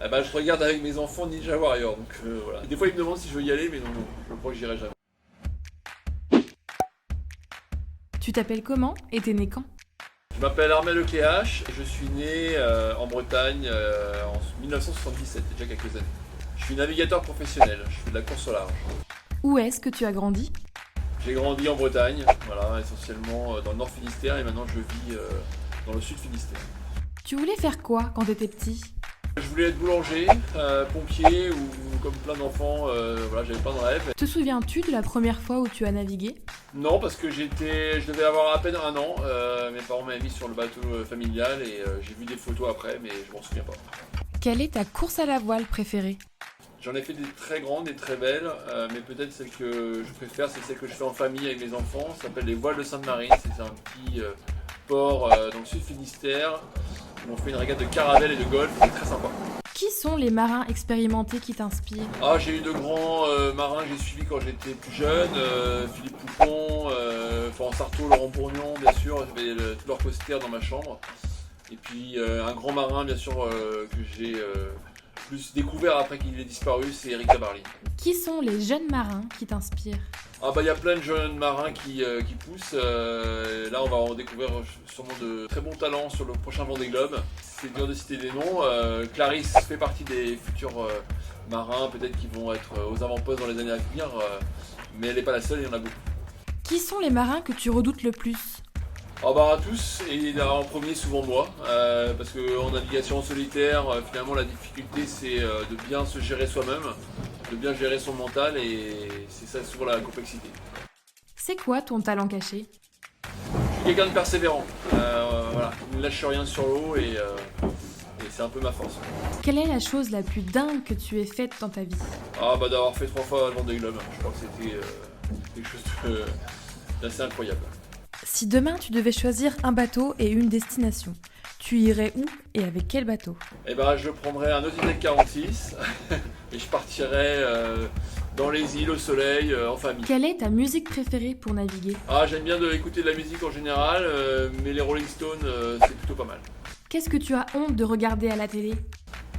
Je regarde avec mes enfants Ninja Warrior, donc voilà. Et des fois ils me demandent si je veux y aller, mais non, je crois que j'irai jamais. Tu t'appelles comment et t'es né quand? Je m'appelle Armel Lecléache, je suis né en Bretagne en 1977, il y a déjà quelques années. Je suis navigateur professionnel, je fais de la course au large. Où est-ce que tu as grandi? J'ai grandi en Bretagne, voilà, essentiellement dans le nord Finistère, et maintenant je vis dans le sud Finistère. Tu voulais faire quoi quand t'étais petit? Je voulais être boulanger, pompier ou comme plein d'enfants, voilà, j'avais plein de rêves. Te souviens-tu de la première fois où tu as navigué? Non, parce que je devais avoir à peine un an. Mes parents m'avaient mis sur le bateau familial et j'ai vu des photos après, mais je m'en souviens pas. Quelle est ta course à la voile préférée? J'en ai fait des très grandes, des très belles, mais peut-être celle que je préfère, c'est celle que je fais en famille avec mes enfants. Ça s'appelle les voiles de Sainte-Marie. C'est un petit port dans le sud Finistère où on fait une régate de caravelle et de golf. C'est très sympa. Qui sont les marins expérimentés qui t'inspirent? J'ai eu de grands marins que j'ai suivis quand j'étais plus jeune, Philippe Poupon, Florent Sarto, Laurent Bourgnon, bien sûr, j'avais tous leurs posters dans ma chambre. Et puis un grand marin, bien sûr, que j'ai plus découvert après qu'il ait disparu, c'est Eric Tabarly. Qui sont les jeunes marins qui t'inspirent? Il y a plein de jeunes marins qui poussent. Là, on va en découvrir sûrement de très bons talents sur le prochain Vendée Globe. C'est dur de citer des noms. Clarisse fait partie des futurs marins, peut-être qui vont être aux avant-postes dans les années à venir, mais elle n'est pas la seule, il y en a beaucoup. Qui sont les marins que tu redoutes le plus? Tous, et en premier souvent moi, parce qu'en navigation en solitaire, finalement la difficulté c'est de bien se gérer soi-même, de bien gérer son mental, et c'est ça souvent la complexité. C'est quoi ton talent caché? Je suis quelqu'un de persévérant, voilà, qui ne lâche rien sur l'eau et c'est un peu ma force. Quelle est la chose la plus dingue que tu aies faite dans ta vie? D'avoir fait 3 fois le Vendée Globe, je crois que c'était quelque chose d'assez incroyable. Si demain tu devais choisir un bateau et une destination, tu irais où et avec quel bateau? Je prendrais un Nautitech 46 et je partirais dans les îles au soleil en famille. Quelle est ta musique préférée pour naviguer? J'aime bien écouter de la musique en général, mais les Rolling Stones c'est plutôt pas mal. Qu'est-ce que tu as honte de regarder à la télé?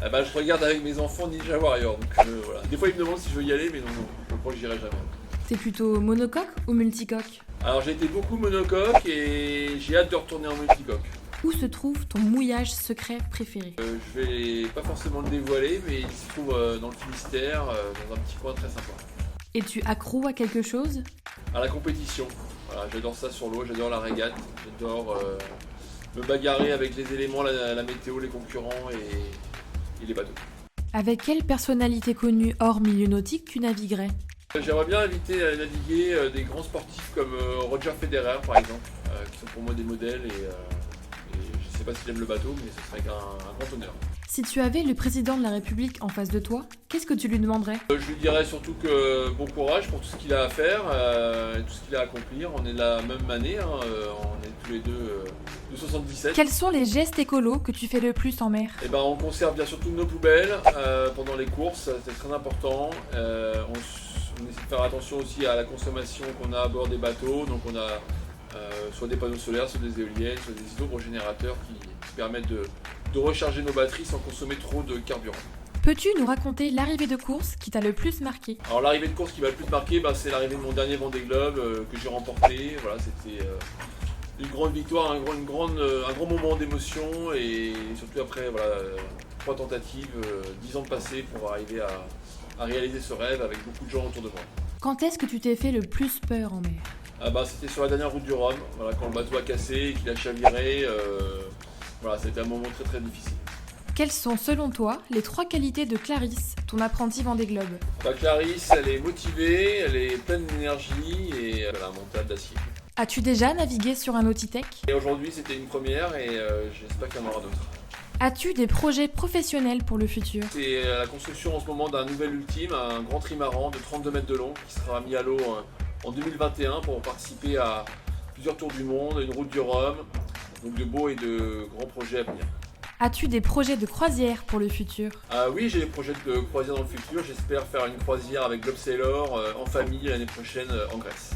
Je regarde avec mes enfants Ninja Warrior, donc voilà. Des fois ils me demandent si je veux y aller, mais non, je crois que j'irai jamais. T'es plutôt monocoque ou multicoque? Alors j'ai été beaucoup monocoque et j'ai hâte de retourner en multicoque. Où se trouve ton mouillage secret préféré? Je vais pas forcément le dévoiler, mais il se trouve dans le Finistère, dans un petit coin très sympa. Es-tu accro à quelque chose? À la compétition, voilà, j'adore ça sur l'eau, j'adore la régate, j'adore me bagarrer avec les éléments, la météo, les concurrents et les bateaux. Avec quelle personnalité connue hors milieu nautique tu naviguerais? J'aimerais bien inviter à naviguer des grands sportifs comme Roger Federer par exemple, qui sont pour moi des modèles et je sais pas s'il aime le bateau, mais ce serait un grand honneur. Si tu avais le président de la République en face de toi, qu'est-ce que tu lui demanderais? Je lui dirais surtout que bon courage pour tout ce qu'il a à faire et tout ce qu'il a à accomplir. On est de la même année, on est tous les deux de 77. Quels sont les gestes écolos que tu fais le plus en mer? On conserve bien sûr toutes nos poubelles pendant les courses, c'est très important. On essaie de faire attention aussi à la consommation qu'on a à bord des bateaux. Donc on a soit des panneaux solaires, soit des éoliennes, soit des hydrogénérateurs qui permettent de recharger nos batteries sans consommer trop de carburant. Peux-tu nous raconter l'arrivée de course qui t'a le plus marqué? Alors l'arrivée de course qui m'a le plus marqué, c'est l'arrivée de mon dernier Vendée Globe que j'ai remporté. Voilà, c'était une grande victoire, un grand moment d'émotion et surtout après 3 tentatives, 10 ans de passé pour arriver à réaliser ce rêve avec beaucoup de gens autour de moi. Quand est-ce que tu t'es fait le plus peur en mer? C'était sur la dernière route du Rhum, quand le bateau a cassé et qu'il a chaviré. C'était un moment très très difficile. Quelles sont selon toi les 3 qualités de Clarisse, ton apprenti Vendée Globe? Clarisse, elle est motivée, elle est pleine d'énergie et elle a un mental d'acier. As-tu déjà navigué sur un Nautitech? Et aujourd'hui c'était une première et j'espère qu'il y en aura d'autres. As-tu des projets professionnels pour le futur? C'est la construction en ce moment d'un nouvel ultime, un grand trimaran de 32 mètres de long qui sera mis à l'eau en 2021 pour participer à plusieurs tours du monde, une route du Rhum, donc de beaux et de grands projets à venir. As-tu des projets de croisière pour le futur? Oui, j'ai des projets de croisière dans le futur, j'espère faire une croisière avec Globe Sailor en famille l'année prochaine en Grèce.